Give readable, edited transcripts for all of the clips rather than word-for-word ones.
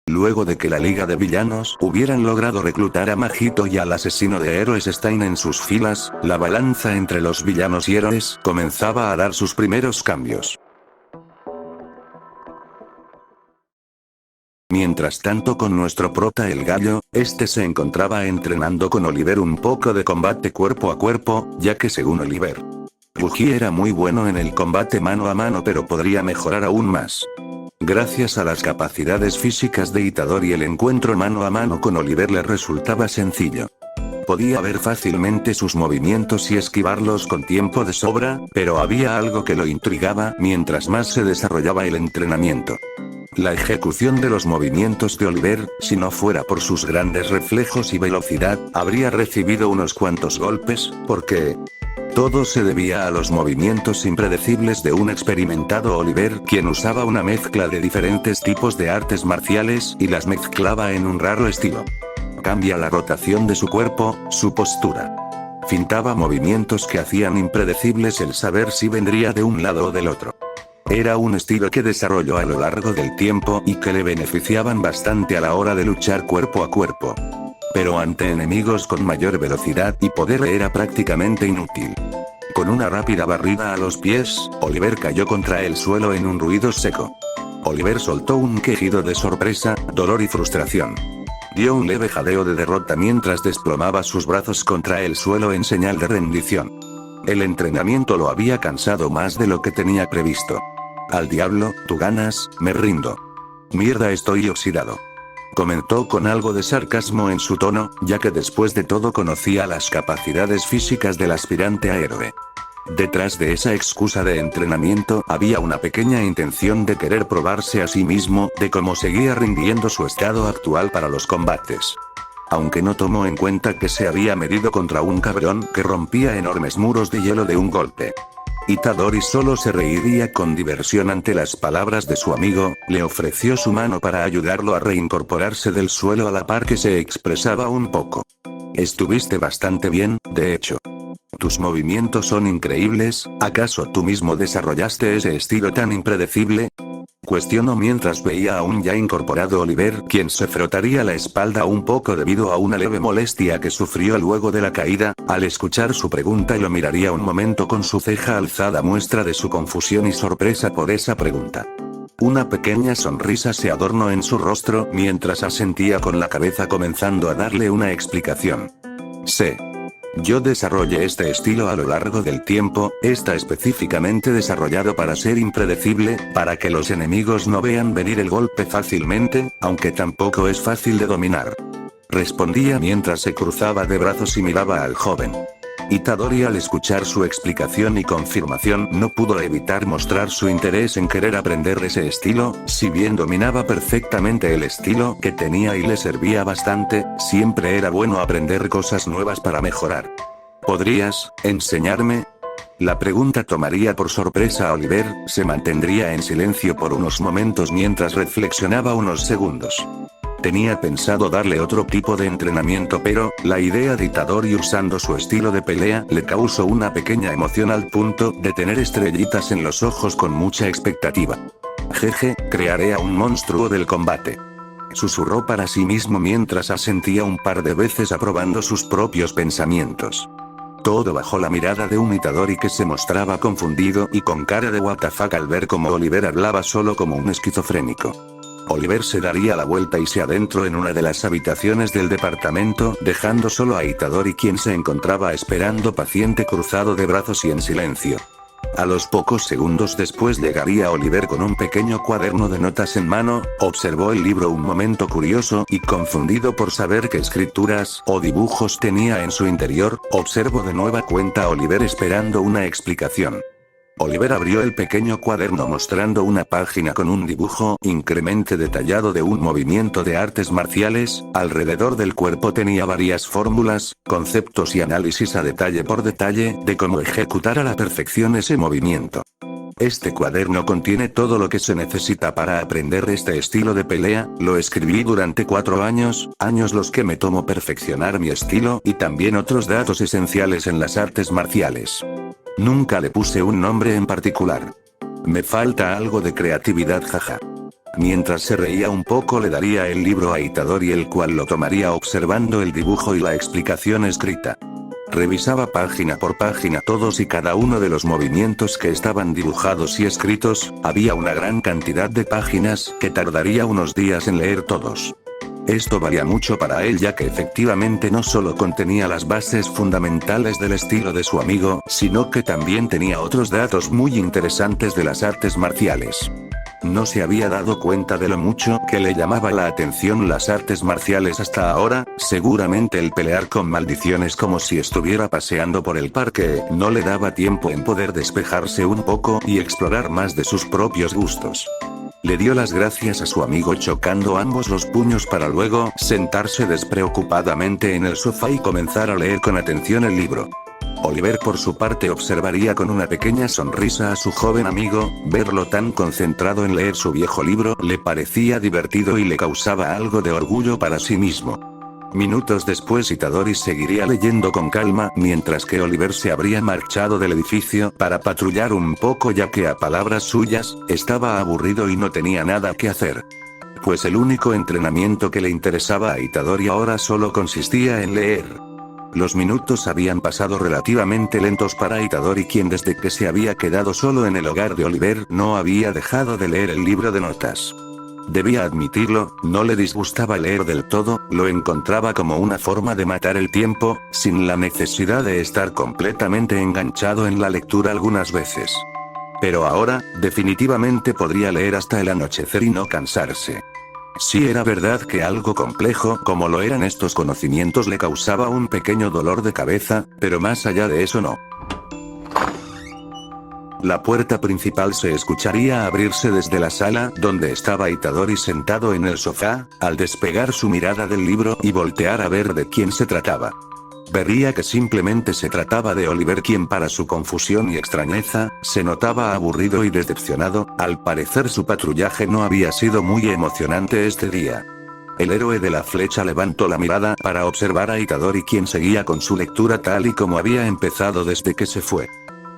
Luego de que la Liga de Villanos hubieran logrado reclutar a Majito y al asesino de héroes Stein en sus filas, la balanza entre los villanos y héroes comenzaba a dar sus primeros cambios. Mientras tanto con nuestro prota el gallo, este se encontraba entrenando con Oliver un poco de combate cuerpo a cuerpo, ya que según Oliver, Buggy era muy bueno en el combate mano a mano pero podría mejorar aún más. Gracias a las capacidades físicas de Itadori el encuentro mano a mano con Oliver le resultaba sencillo. Podía ver fácilmente sus movimientos y esquivarlos con tiempo de sobra, pero había algo que lo intrigaba mientras más se desarrollaba el entrenamiento. La ejecución de los movimientos de Oliver, si no fuera por sus grandes reflejos y velocidad, habría recibido unos cuantos golpes, porque todo se debía a los movimientos impredecibles de un experimentado Oliver quien usaba una mezcla de diferentes tipos de artes marciales y las mezclaba en un raro estilo. Cambia la rotación de su cuerpo, su postura. Fintaba movimientos que hacían impredecibles el saber si vendría de un lado o del otro. Era un estilo que desarrolló a lo largo del tiempo y que le beneficiaban bastante a la hora de luchar cuerpo a cuerpo. Pero ante enemigos con mayor velocidad y poder era prácticamente inútil. Con una rápida barrida a los pies, Oliver cayó contra el suelo en un ruido seco. Oliver soltó un quejido de sorpresa, dolor y frustración. Dio un leve jadeo de derrota mientras desplomaba sus brazos contra el suelo en señal de rendición. El entrenamiento lo había cansado más de lo que tenía previsto. Al diablo, tú ganas, me rindo. Mierda, estoy oxidado. Comentó con algo de sarcasmo en su tono, ya que después de todo conocía las capacidades físicas del aspirante a héroe. Detrás de esa excusa de entrenamiento había una pequeña intención de querer probarse a sí mismo de cómo seguía rindiendo su estado actual para los combates. Aunque no tomó en cuenta que se había medido contra un cabrón que rompía enormes muros de hielo de un golpe. Itadori solo se reiría con diversión ante las palabras de su amigo, le ofreció su mano para ayudarlo a reincorporarse del suelo a la par que se expresaba un poco. Estuviste bastante bien, de hecho. Tus movimientos son increíbles, ¿acaso tú mismo desarrollaste ese estilo tan impredecible? Cuestionó mientras veía a un ya incorporado Oliver quien se frotaría la espalda un poco debido a una leve molestia que sufrió luego de la caída. Al escuchar su pregunta lo miraría un momento con su ceja alzada, muestra de su confusión y sorpresa por esa pregunta. Una pequeña sonrisa se adornó en su rostro mientras asentía con la cabeza comenzando a darle una explicación. Yo desarrollé este estilo a lo largo del tiempo, está específicamente desarrollado para ser impredecible, para que los enemigos no vean venir el golpe fácilmente, aunque tampoco es fácil de dominar. Respondía mientras se cruzaba de brazos y miraba al joven. Itadori al escuchar su explicación y confirmación no pudo evitar mostrar su interés en querer aprender ese estilo, si bien dominaba perfectamente el estilo que tenía y le servía bastante, siempre era bueno aprender cosas nuevas para mejorar. ¿Podrías enseñarme? La pregunta tomaría por sorpresa a Oliver, se mantendría en silencio por unos momentos mientras reflexionaba unos segundos. Tenía pensado darle otro tipo de entrenamiento pero, la idea de Itadori usando su estilo de pelea le causó una pequeña emoción al punto de tener estrellitas en los ojos con mucha expectativa. Jeje, crearé a un monstruo del combate. Susurró para sí mismo mientras asentía un par de veces aprobando sus propios pensamientos. Todo bajo la mirada de un Itadori que se mostraba confundido y con cara de WTF al ver cómo Oliver hablaba solo como un esquizofrénico. Oliver se daría la vuelta y se adentró en una de las habitaciones del departamento, dejando solo a Itadori quien se encontraba esperando paciente cruzado de brazos y en silencio. A los pocos segundos después llegaría Oliver con un pequeño cuaderno de notas en mano, observó el libro un momento curioso y confundido por saber qué escrituras o dibujos tenía en su interior, observó de nueva cuenta a Oliver esperando una explicación. Oliver abrió el pequeño cuaderno mostrando una página con un dibujo increíblemente detallado de un movimiento de artes marciales, alrededor del cuerpo tenía varias fórmulas, conceptos y análisis a detalle por detalle de cómo ejecutar a la perfección ese movimiento. Este cuaderno contiene todo lo que se necesita para aprender este estilo de pelea, lo escribí durante 4 años los que me tomó perfeccionar mi estilo y también otros datos esenciales en las artes marciales. Nunca le puse un nombre en particular. Me falta algo de creatividad, jaja. Mientras se reía un poco le daría el libro a Itadori, el cual lo tomaría observando el dibujo y la explicación escrita. Revisaba página por página todos y cada uno de los movimientos que estaban dibujados y escritos. Había una gran cantidad de páginas que tardaría unos días en leer todos. Esto valía mucho para él, ya que efectivamente no solo contenía las bases fundamentales del estilo de su amigo, sino que también tenía otros datos muy interesantes de las artes marciales. No se había dado cuenta de lo mucho que le llamaba la atención las artes marciales hasta ahora. Seguramente el pelear con maldiciones como si estuviera paseando por el parque no le daba tiempo en poder despejarse un poco y explorar más de sus propios gustos. Le dio las gracias a su amigo chocando ambos los puños para luego sentarse despreocupadamente en el sofá y comenzar a leer con atención el libro. Oliver por su parte observaría con una pequeña sonrisa a su joven amigo. Verlo tan concentrado en leer su viejo libro le parecía divertido y le causaba algo de orgullo para sí mismo. Minutos después Itadori seguiría leyendo con calma, mientras que Oliver se habría marchado del edificio para patrullar un poco, ya que a palabras suyas, estaba aburrido y no tenía nada que hacer. Pues el único entrenamiento que le interesaba a Itadori ahora solo consistía en leer. Los minutos habían pasado relativamente lentos para Itadori, quien desde que se había quedado solo en el hogar de Oliver no había dejado de leer el libro de notas. Debía admitirlo, no le disgustaba leer del todo, lo encontraba como una forma de matar el tiempo, sin la necesidad de estar completamente enganchado en la lectura algunas veces. Pero ahora, definitivamente podría leer hasta el anochecer y no cansarse. Sí, era verdad que algo complejo como lo eran estos conocimientos le causaba un pequeño dolor de cabeza, pero más allá de eso no. La puerta principal se escucharía abrirse desde la sala donde estaba Itadori sentado en el sofá. Al despegar su mirada del libro y voltear a ver de quién se trataba, vería que simplemente se trataba de Oliver, quien para su confusión y extrañeza, se notaba aburrido y decepcionado. Al parecer su patrullaje no había sido muy emocionante este día. El héroe de la flecha levantó la mirada para observar a Itadori, quien seguía con su lectura tal y como había empezado desde que se fue.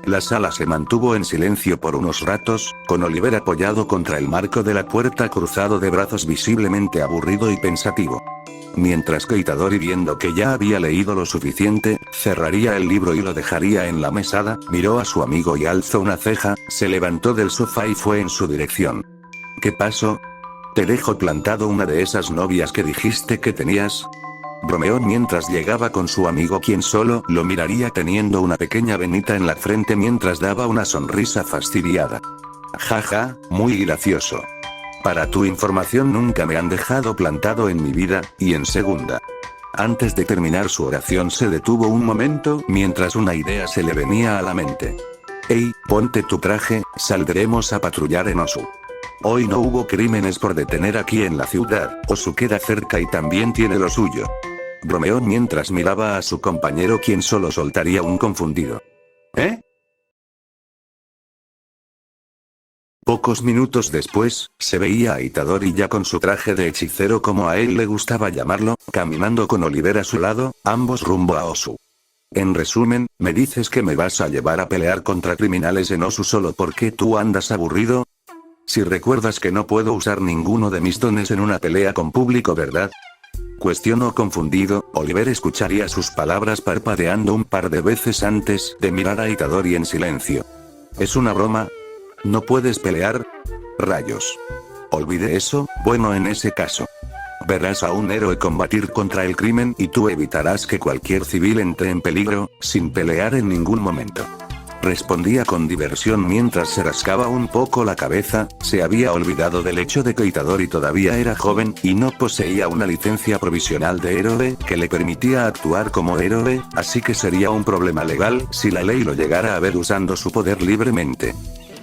La sala se mantuvo en silencio por unos ratos, con Oliver apoyado contra el marco de la puerta, cruzado de brazos, visiblemente aburrido y pensativo. Mientras que Itadori, viendo que ya había leído lo suficiente, cerraría el libro y lo dejaría en la mesada, miró a su amigo y alzó una ceja, se levantó del sofá y fue en su dirección. ¿Qué pasó? ¿Te dejó plantado una de esas novias que dijiste que tenías?, bromeó mientras llegaba con su amigo, quien solo lo miraría teniendo una pequeña venita en la frente mientras daba una sonrisa fastidiada. Jaja, muy gracioso. Para tu información, nunca me han dejado plantado en mi vida, y en segunda. Antes de terminar su oración se detuvo un momento mientras una idea se le venía a la mente. Hey, ponte tu traje, saldremos a patrullar en Osu. Hoy no hubo crímenes por detener aquí en la ciudad. Osu queda cerca y también tiene lo suyo. Bromeó mientras miraba a su compañero, quien solo soltaría un confundido ¿eh? Pocos minutos después, se veía a Itadori ya con su traje de hechicero, como a él le gustaba llamarlo, caminando con Oliver a su lado, ambos rumbo a Osu. En resumen, ¿me dices que me vas a llevar a pelear contra criminales en Osu solo porque tú andas aburrido? Si recuerdas que no puedo usar ninguno de mis dones en una pelea con público, ¿verdad? Cuestionó confundido. Oliver escucharía sus palabras parpadeando un par de veces antes de mirar a Itadori en silencio. ¿Es una broma? ¿No puedes pelear? Rayos. Olvidé eso. Bueno, en ese caso, verás a un héroe combatir contra el crimen y tú evitarás que cualquier civil entre en peligro, sin pelear en ningún momento. Respondía con diversión mientras se rascaba un poco la cabeza. Se había olvidado del hecho de que Itadori todavía era joven y no poseía una licencia provisional de héroe que le permitía actuar como héroe, así que sería un problema legal si la ley lo llegara a ver usando su poder libremente.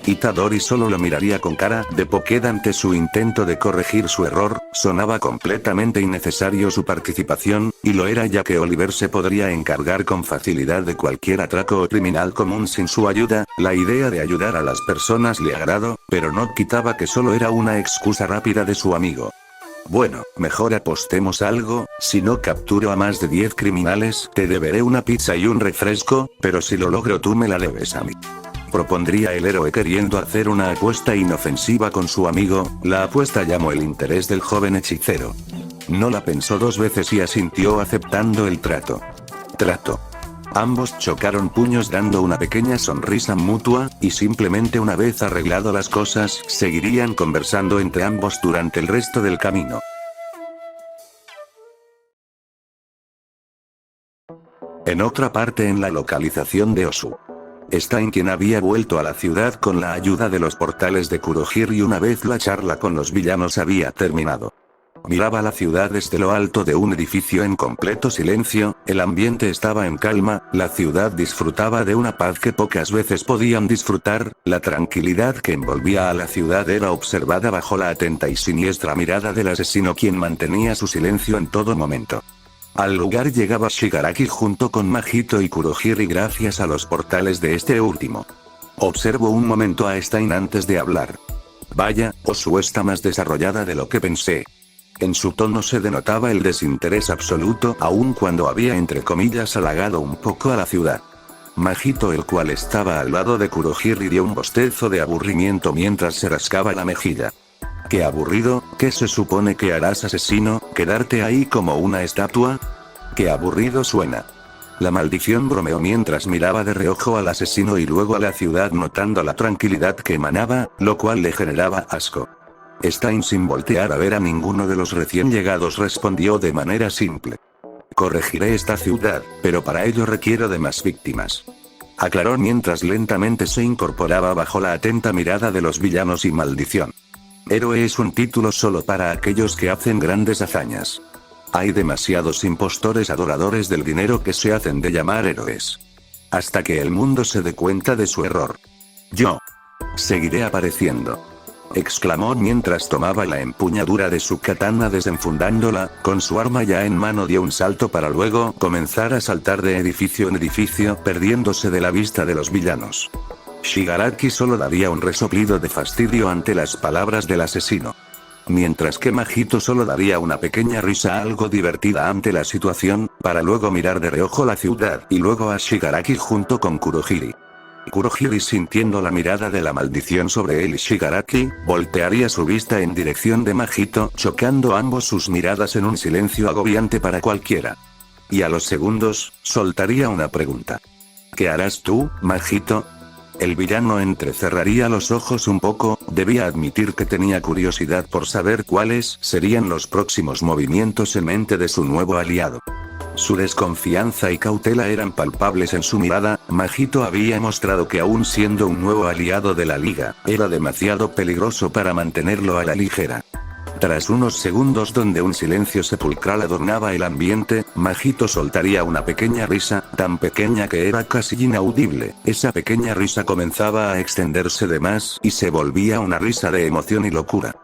Itadori solo lo miraría con cara de póker ante su intento de corregir su error. Sonaba completamente innecesario su participación, y lo era, ya que Oliver se podría encargar con facilidad de cualquier atraco o criminal común sin su ayuda. La idea de ayudar a las personas le agradó, pero no quitaba que solo era una excusa rápida de su amigo. Bueno, mejor apostemos algo. Si no capturo a más de 10 criminales, te deberé una pizza y un refresco, pero si lo logro tú me la debes a mí. propondría el héroe queriendo hacer una apuesta inofensiva con su amigo. La apuesta llamó el interés del joven hechicero. No la pensó dos veces y asintió aceptando el trato. Ambos chocaron puños dando una pequeña sonrisa mutua, y simplemente una vez arreglado las cosas, seguirían conversando entre ambos durante el resto del camino. En otra parte en la localización de Osu. Stein, quien había vuelto a la ciudad con la ayuda de los portales de Kurohiri una vez la charla con los villanos había terminado. Miraba la ciudad desde lo alto de un edificio en completo silencio, el ambiente estaba en calma, la ciudad disfrutaba de una paz que pocas veces podían disfrutar, la tranquilidad que envolvía a la ciudad era observada bajo la atenta y siniestra mirada del asesino, quien mantenía su silencio en todo momento. Al lugar llegaba Shigaraki junto con Mahito y Kurohiri gracias a los portales de este último. Observó un momento a Stein antes de hablar. Vaya, Osu está más desarrollada de lo que pensé. En su tono se denotaba el desinterés absoluto, aun cuando había entre comillas halagado un poco a la ciudad. Mahito, el cual estaba al lado de Kurohiri, dio un bostezo de aburrimiento mientras se rascaba la mejilla. Qué aburrido, ¿qué se supone que harás, asesino? ¿Quedarte ahí como una estatua? Qué aburrido suena. La maldición bromeó mientras miraba de reojo al asesino y luego a la ciudad, notando la tranquilidad que emanaba, lo cual le generaba asco. Stein, sin voltear a ver a ninguno de los recién llegados, respondió de manera simple. Corregiré esta ciudad, pero para ello requiero de más víctimas. Aclaró mientras lentamente se incorporaba bajo la atenta mirada de los villanos y maldición. Héroe es un título solo para aquellos que hacen grandes hazañas. Hay demasiados impostores adoradores del dinero que se hacen de llamar héroes. Hasta que el mundo se dé cuenta de su error. Yo seguiré apareciendo, exclamó mientras tomaba la empuñadura de su katana, desenfundándola. Con su arma ya en mano dio un salto para luego comenzar a saltar de edificio en edificio, perdiéndose de la vista de los villanos. Shigaraki solo daría un resoplido de fastidio ante las palabras del asesino. Mientras que Mahito solo daría una pequeña risa algo divertida ante la situación, para luego mirar de reojo la ciudad y luego a Shigaraki junto con Kurohiri. Kurohiri, sintiendo la mirada de la maldición sobre él y Shigaraki, voltearía su vista en dirección de Mahito, chocando ambos sus miradas en un silencio agobiante para cualquiera. Y a los segundos, soltaría una pregunta. ¿Qué harás tú, Mahito? El villano entrecerraría los ojos un poco, debía admitir que tenía curiosidad por saber cuáles serían los próximos movimientos en mente de su nuevo aliado. Su desconfianza y cautela eran palpables en su mirada. Mahito había mostrado que aún siendo un nuevo aliado de la liga, era demasiado peligroso para mantenerlo a la ligera. Tras unos segundos donde un silencio sepulcral adornaba el ambiente, Mahito soltaría una pequeña risa, tan pequeña que era casi inaudible. Esa pequeña risa comenzaba a extenderse de más, y se volvía una risa de emoción y locura.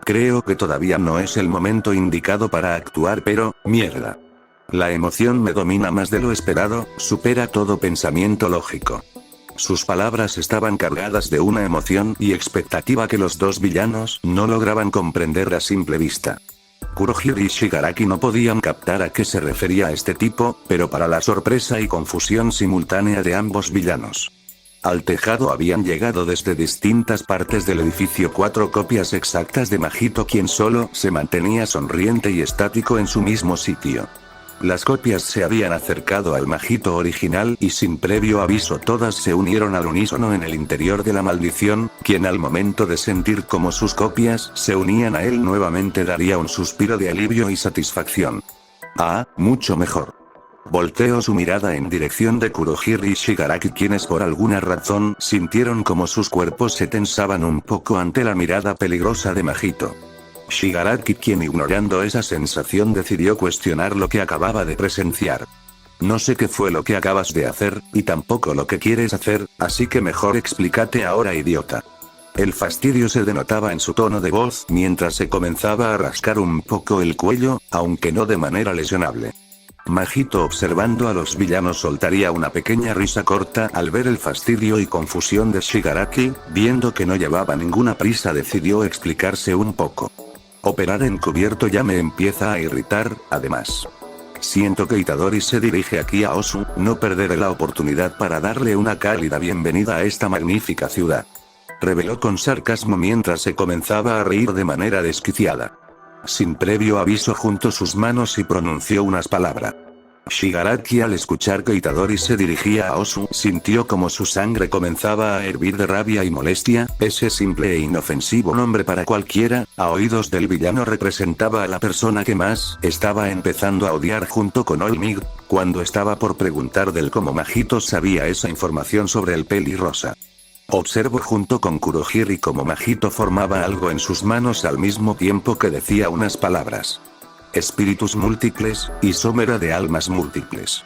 Creo que todavía no es el momento indicado para actuar, pero, mierda. La emoción me domina más de lo esperado, supera todo pensamiento lógico. Sus palabras estaban cargadas de una emoción y expectativa que los dos villanos no lograban comprender a simple vista. Kurohiri y Shigaraki no podían captar a qué se refería este tipo, pero para la sorpresa y confusión simultánea de ambos villanos. Al tejado habían llegado desde distintas partes del edificio 4 copias exactas de Mahito, quien solo se mantenía sonriente y estático en su mismo sitio. Las copias se habían acercado al Mahito original y sin previo aviso todas se unieron al unísono en el interior de la maldición, quien al momento de sentir cómo sus copias se unían a él nuevamente daría un suspiro de alivio y satisfacción. Ah, mucho mejor. Volteó su mirada en dirección de Kurohiri y Shigaraki, quienes por alguna razón sintieron como sus cuerpos se tensaban un poco ante la mirada peligrosa de Mahito. Shigaraki, quien ignorando esa sensación decidió cuestionar lo que acababa de presenciar. No sé qué fue lo que acabas de hacer, y tampoco lo que quieres hacer, así que mejor explícate ahora, idiota. El fastidio se denotaba en su tono de voz mientras se comenzaba a rascar un poco el cuello, aunque no de manera lesionable. Mahito, observando a los villanos, soltaría una pequeña risa corta al ver el fastidio y confusión de Shigaraki. Viendo que no llevaba ninguna prisa, decidió explicarse un poco. Operar encubierto ya me empieza a irritar, además. Siento que Itadori se dirige aquí a Osu, no perderé la oportunidad para darle una cálida bienvenida a esta magnífica ciudad. Reveló con sarcasmo mientras se comenzaba a reír de manera desquiciada. Sin previo aviso juntó sus manos y pronunció unas palabras. Shigaraki, al escuchar que Itadori se dirigía a Osu, sintió como su sangre comenzaba a hervir de rabia y molestia. Ese simple e inofensivo nombre para cualquiera, a oídos del villano, representaba a la persona que más estaba empezando a odiar junto con Olmig, cuando estaba por preguntar del cómo Majito sabía esa información sobre el pelirrosa. Observó junto con Kurohiri cómo Majito formaba algo en sus manos al mismo tiempo que decía unas palabras. Espíritus múltiples, isómera de almas múltiples.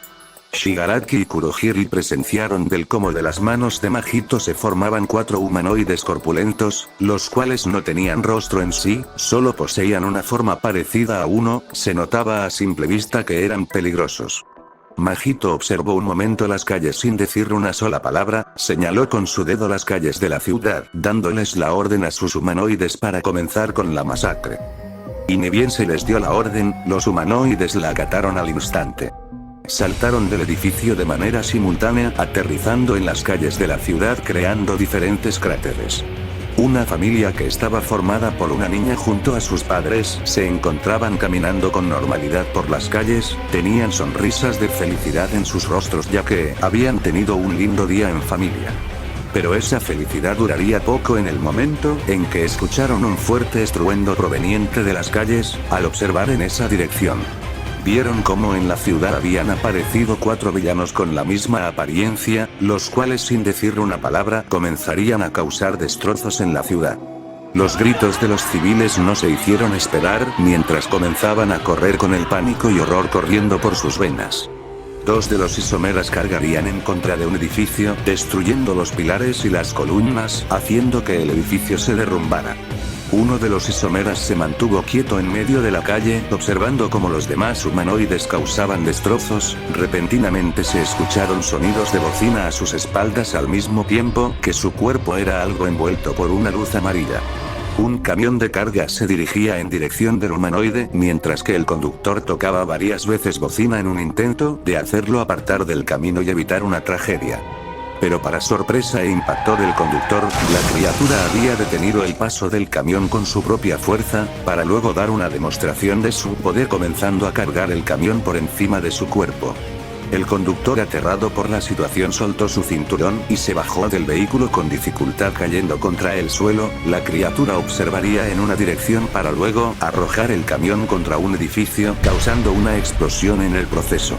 Shigaraki y Kurohiri presenciaron del cómo de las manos de Majito se formaban 4 humanoides corpulentos, los cuales no tenían rostro en sí, solo poseían una forma parecida a uno. Se notaba a simple vista que eran peligrosos. Majito observó un momento las calles sin decir una sola palabra, señaló con su dedo las calles de la ciudad, dándoles la orden a sus humanoides para comenzar con la masacre. Y ni bien se les dio la orden, los humanoides la acataron al instante. Saltaron del edificio de manera simultánea, aterrizando en las calles de la ciudad creando diferentes cráteres. Una familia que estaba formada por una niña junto a sus padres se encontraban caminando con normalidad por las calles, tenían sonrisas de felicidad en sus rostros ya que habían tenido un lindo día en familia. Pero esa felicidad duraría poco en el momento en que escucharon un fuerte estruendo proveniente de las calles. Al observar en esa dirección, vieron cómo en la ciudad habían aparecido 4 villanos con la misma apariencia, los cuales sin decir una palabra comenzarían a causar destrozos en la ciudad. Los gritos de los civiles no se hicieron esperar mientras comenzaban a correr con el pánico y horror corriendo por sus venas. 2 de los isomeras cargarían en contra de un edificio, destruyendo los pilares y las columnas, haciendo que el edificio se derrumbara. Uno de los isomeras se mantuvo quieto en medio de la calle, observando cómo los demás humanoides causaban destrozos. Repentinamente se escucharon sonidos de bocina a sus espaldas al mismo tiempo que su cuerpo era algo envuelto por una luz amarilla. Un camión de carga se dirigía en dirección del humanoide, mientras que el conductor tocaba varias veces bocina en un intento de hacerlo apartar del camino y evitar una tragedia. Pero para sorpresa e impacto del conductor, la criatura había detenido el paso del camión con su propia fuerza, para luego dar una demostración de su poder comenzando a cargar el camión por encima de su cuerpo. El conductor, aterrado por la situación, soltó su cinturón y se bajó del vehículo con dificultad cayendo contra el suelo. La criatura observaría en una dirección para luego arrojar el camión contra un edificio, causando una explosión en el proceso.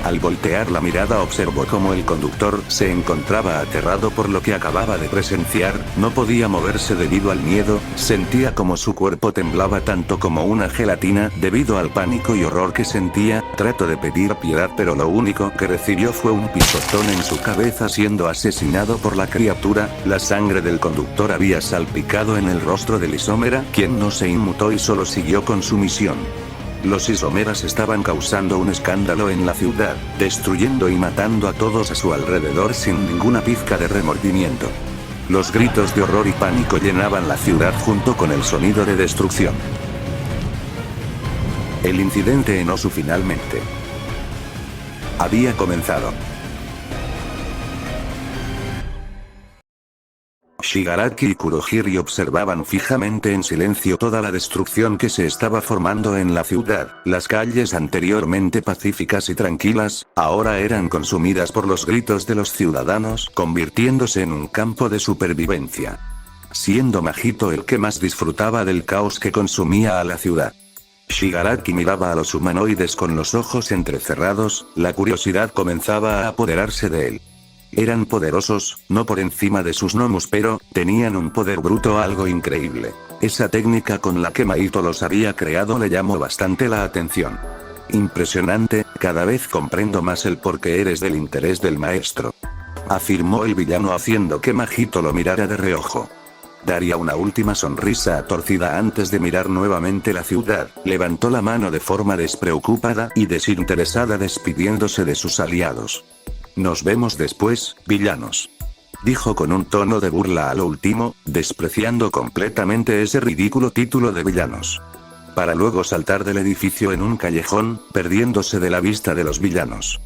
Al voltear la mirada observó cómo el conductor se encontraba aterrado por lo que acababa de presenciar, no podía moverse debido al miedo, sentía como su cuerpo temblaba tanto como una gelatina debido al pánico y horror que sentía. Trató de pedir piedad pero lo único que recibió fue un pisotón en su cabeza siendo asesinado por la criatura. La sangre del conductor había salpicado en el rostro del isómera, quien no se inmutó y solo siguió con su misión. Los isomeras estaban causando un escándalo en la ciudad, destruyendo y matando a todos a su alrededor sin ninguna pizca de remordimiento. Los gritos de horror y pánico llenaban la ciudad junto con el sonido de destrucción. El incidente en Osu finalmente había comenzado. Shigaraki y Kurohiri observaban fijamente en silencio toda la destrucción que se estaba formando en la ciudad. Las calles anteriormente pacíficas y tranquilas, ahora eran consumidas por los gritos de los ciudadanos, convirtiéndose en un campo de supervivencia. Siendo Majito el que más disfrutaba del caos que consumía a la ciudad. Shigaraki miraba a los humanoides con los ojos entrecerrados, la curiosidad comenzaba a apoderarse de él. Eran poderosos, no por encima de sus gnomos, pero tenían un poder bruto algo increíble. Esa técnica con la que Mahito los había creado le llamó bastante la atención. Impresionante, cada vez comprendo más el por qué eres del interés del maestro. Afirmó el villano haciendo que Mahito lo mirara de reojo. Daría una última sonrisa torcida antes de mirar nuevamente la ciudad, levantó la mano de forma despreocupada y desinteresada despidiéndose de sus aliados. Nos vemos después, villanos. Dijo con un tono de burla a lo último, despreciando completamente ese ridículo título de villanos. para luego saltar del edificio en un callejón, perdiéndose de la vista de los villanos.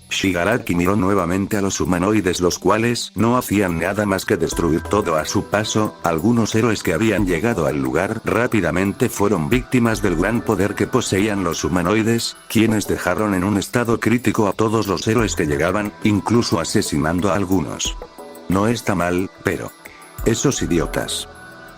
Shigaraki miró nuevamente a los humanoides, los cuales no hacían nada más que destruir todo a su paso. Algunos héroes que habían llegado al lugar rápidamente fueron víctimas del gran poder que poseían los humanoides, quienes dejaron en un estado crítico a todos los héroes que llegaban, incluso asesinando a algunos. No está mal, pero... esos idiotas.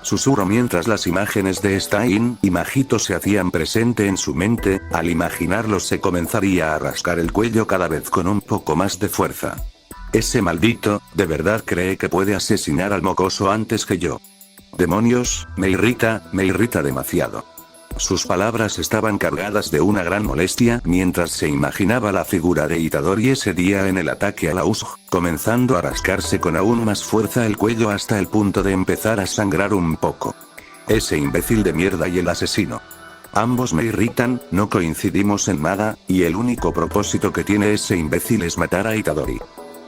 Susurró mientras las imágenes de Stein y Majito se hacían presente en su mente. Al imaginarlos se comenzaría a rascar el cuello cada vez con un poco más de fuerza. Ese maldito, ¿de verdad cree que puede asesinar al mocoso antes que yo? Demonios, me irrita demasiado. Sus palabras estaban cargadas de una gran molestia mientras se imaginaba la figura de Itadori ese día en el ataque a la Usopp, comenzando a rascarse con aún más fuerza el cuello hasta el punto de empezar a sangrar un poco. Ese imbécil de mierda y el asesino. Ambos me irritan, no coincidimos en nada, y el único propósito que tiene ese imbécil es matar a Itadori.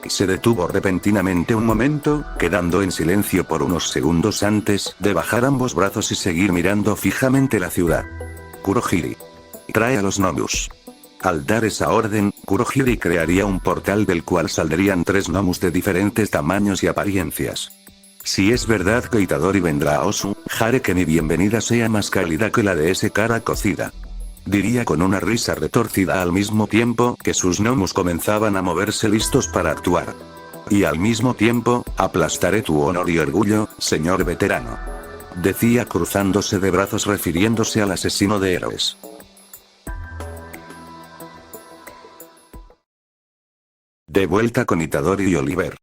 Se detuvo repentinamente un momento, quedando en silencio por unos segundos antes de bajar ambos brazos y seguir mirando fijamente la ciudad. Kurohiri. Trae a los Nomus. Al dar esa orden, Kurohiri crearía un portal del cual saldrían 3 Nomus de diferentes tamaños y apariencias. Si es verdad que Itadori vendrá a Osu, haré que mi bienvenida sea más cálida que la de ese cara cocida. Diría con una risa retorcida al mismo tiempo que sus gnomos comenzaban a moverse listos para actuar. Y al mismo tiempo, aplastaré tu honor y orgullo, señor veterano. Decía cruzándose de brazos refiriéndose al asesino de héroes. De vuelta con Itadori y Oliver.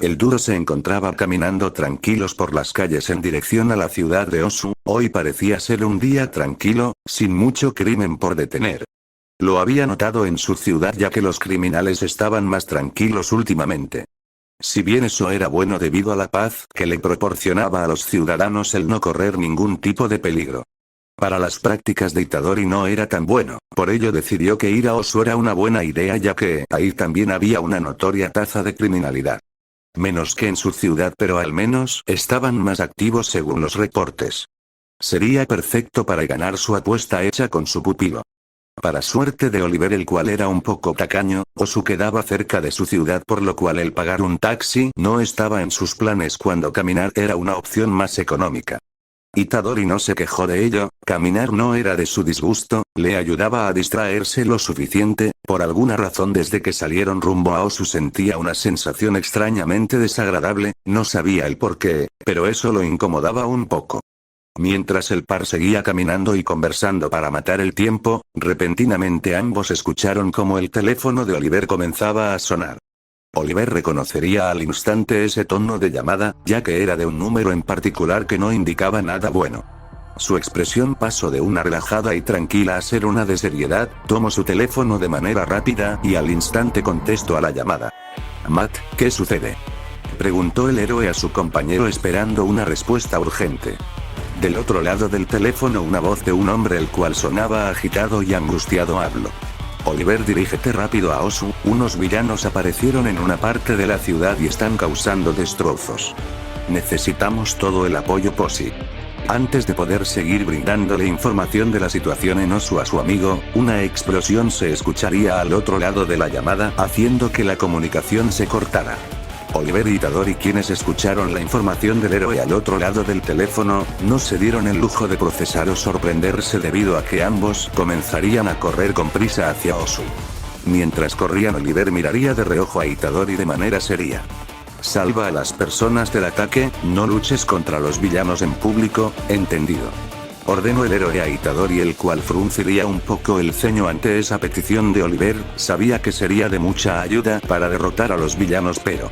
El duro se encontraba caminando tranquilos por las calles en dirección a la ciudad de Osu. Hoy parecía ser un día tranquilo, sin mucho crimen por detener. Lo había notado en su ciudad ya que los criminales estaban más tranquilos últimamente. Si bien eso era bueno debido a la paz que le proporcionaba a los ciudadanos el no correr ningún tipo de peligro. Para las prácticas de Itadori no era tan bueno, por ello decidió que ir a Osu era una buena idea ya que ahí también había una notoria tasa de criminalidad. Menos que en su ciudad, pero al menos estaban más activos según los reportes. Sería perfecto para ganar su apuesta hecha con su pupilo. Para suerte de Oliver, el cual era un poco tacaño, Osu quedaba cerca de su ciudad, por lo cual el pagar un taxi no estaba en sus planes cuando caminar era una opción más económica. Itadori no se quejó de ello, caminar no era de su disgusto, le ayudaba a distraerse lo suficiente. Por alguna razón desde que salieron rumbo a Osu sentía una sensación extrañamente desagradable, no sabía el por qué, pero eso lo incomodaba un poco. Mientras el par seguía caminando y conversando para matar el tiempo, repentinamente ambos escucharon como el teléfono de Oliver comenzaba a sonar. Oliver reconocería al instante ese tono de llamada, ya que era de un número en particular que no indicaba nada bueno. Su expresión pasó de una relajada y tranquila a ser una de seriedad. Tomó su teléfono de manera rápida y al instante contestó a la llamada. «Matt, ¿qué sucede?», preguntó el héroe a su compañero esperando una respuesta urgente. Del otro lado del teléfono una voz de un hombre el cual sonaba agitado y angustiado habló. «Oliver, dirígete rápido a Osu, unos villanos aparecieron en una parte de la ciudad y están causando destrozos. Necesitamos todo el apoyo posible». Antes de poder seguir brindándole información de la situación en Osu a su amigo, una explosión se escucharía al otro lado de la llamada, haciendo que la comunicación se cortara. Oliver y Itadori, quienes escucharon la información del héroe al otro lado del teléfono, no se dieron el lujo de procesar o sorprenderse debido a que ambos comenzarían a correr con prisa hacia Osu. Mientras corrían, Oliver miraría de reojo a Itadori de manera seria. «Salva a las personas del ataque, no luches contra los villanos en público, ¿entendido?», ordenó el héroe a Itadori, el cual frunciría un poco el ceño ante esa petición de Oliver. Sabía que sería de mucha ayuda para derrotar a los villanos, pero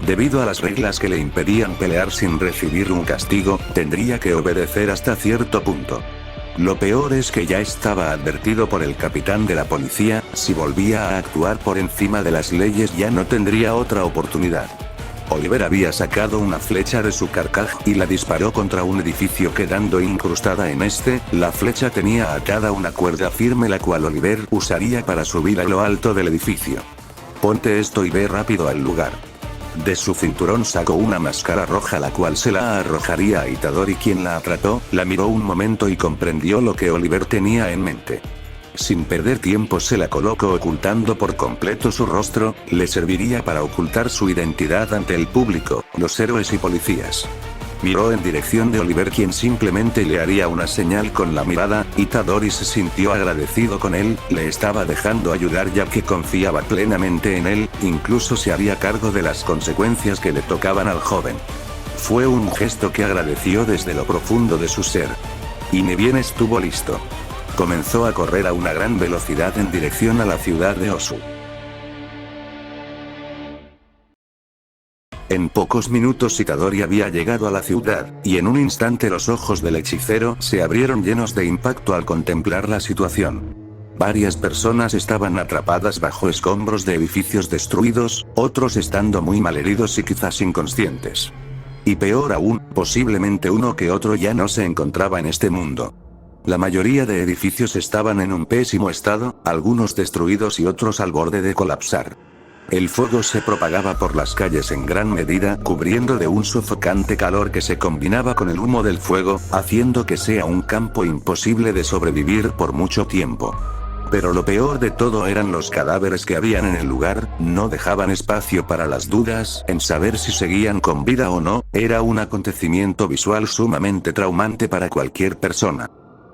debido a las reglas que le impedían pelear sin recibir un castigo, tendría que obedecer hasta cierto punto. Lo peor es que ya estaba advertido por el capitán de la policía, si volvía a actuar por encima de las leyes ya no tendría otra oportunidad. Oliver había sacado una flecha de su carcaj y la disparó contra un edificio quedando incrustada en este. La flecha tenía atada una cuerda firme la cual Oliver usaría para subir a lo alto del edificio. «Ponte esto y ve rápido al lugar». De su cinturón sacó una máscara roja la cual se la arrojaría a Itadori, quien la atrapó, la miró un momento y comprendió lo que Oliver tenía en mente. Sin perder tiempo se la colocó ocultando por completo su rostro, le serviría para ocultar su identidad ante el público, los héroes y policías. Miró en dirección de Oliver, quien simplemente le haría una señal con la mirada. Itadori se sintió agradecido con él, le estaba dejando ayudar ya que confiaba plenamente en él, incluso se haría cargo de las consecuencias que le tocaban al joven. Fue un gesto que agradeció desde lo profundo de su ser. Y ni bien estuvo listo. Comenzó a correr a una gran velocidad en dirección a la ciudad de Osu. En pocos minutos Itadori había llegado a la ciudad, y en un instante los ojos del hechicero se abrieron llenos de impacto al contemplar la situación. Varias personas estaban atrapadas bajo escombros de edificios destruidos, otros estando muy malheridos y quizás inconscientes. Y peor aún, posiblemente uno que otro ya no se encontraba en este mundo. La mayoría de edificios estaban en un pésimo estado, algunos destruidos y otros al borde de colapsar. El fuego se propagaba por las calles en gran medida, cubriendo de un sofocante calor que se combinaba con el humo del fuego, haciendo que sea un campo imposible de sobrevivir por mucho tiempo. Pero lo peor de todo eran los cadáveres que habían en el lugar, no dejaban espacio para las dudas en saber si seguían con vida o no, era un acontecimiento visual sumamente traumante para cualquier persona.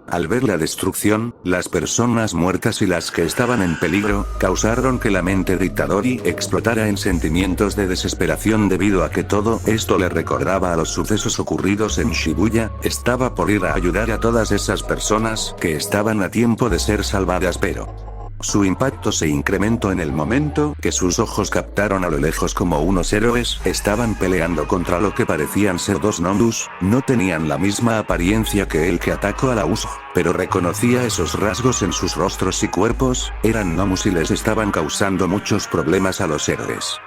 Al ver la destrucción, las personas muertas y las que estaban en peligro, causaron que la mente de Itadori explotara en sentimientos de desesperación debido a que todo esto le recordaba a los sucesos ocurridos en Shibuya. Estaba por ir a ayudar a todas esas personas que estaban a tiempo de ser salvadas, pero su impacto se incrementó en el momento que sus ojos captaron a lo lejos como unos héroes estaban peleando contra lo que parecían ser dos Nondus. No tenían la misma apariencia que el que atacó a la Usopp, pero reconocía esos rasgos en sus rostros y cuerpos, eran Nomus y les estaban causando muchos problemas a los héroes.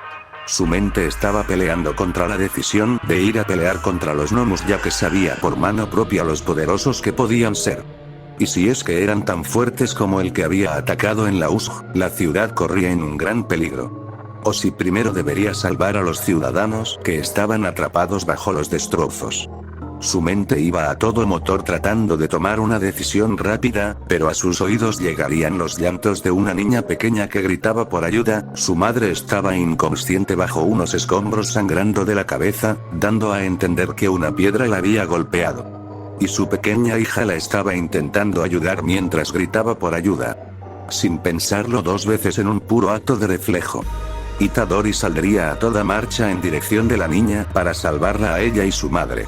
Su mente estaba peleando contra la decisión de ir a pelear contra los Nomus, ya que sabía por mano propia los poderosos que podían ser. Y si es que eran tan fuertes como el que había atacado en la Usopp, la ciudad corría en un gran peligro. O si primero debería salvar a los ciudadanos que estaban atrapados bajo los destrozos. Su mente iba a todo motor tratando de tomar una decisión rápida, pero a sus oídos llegarían los llantos de una niña pequeña que gritaba por ayuda. Su madre estaba inconsciente bajo unos escombros, sangrando de la cabeza, dando a entender que una piedra la había golpeado. Y su pequeña hija la estaba intentando ayudar mientras gritaba por ayuda. Sin pensarlo dos veces, en un puro acto de reflejo, Itadori saldría a toda marcha en dirección de la niña para salvarla a ella y su madre.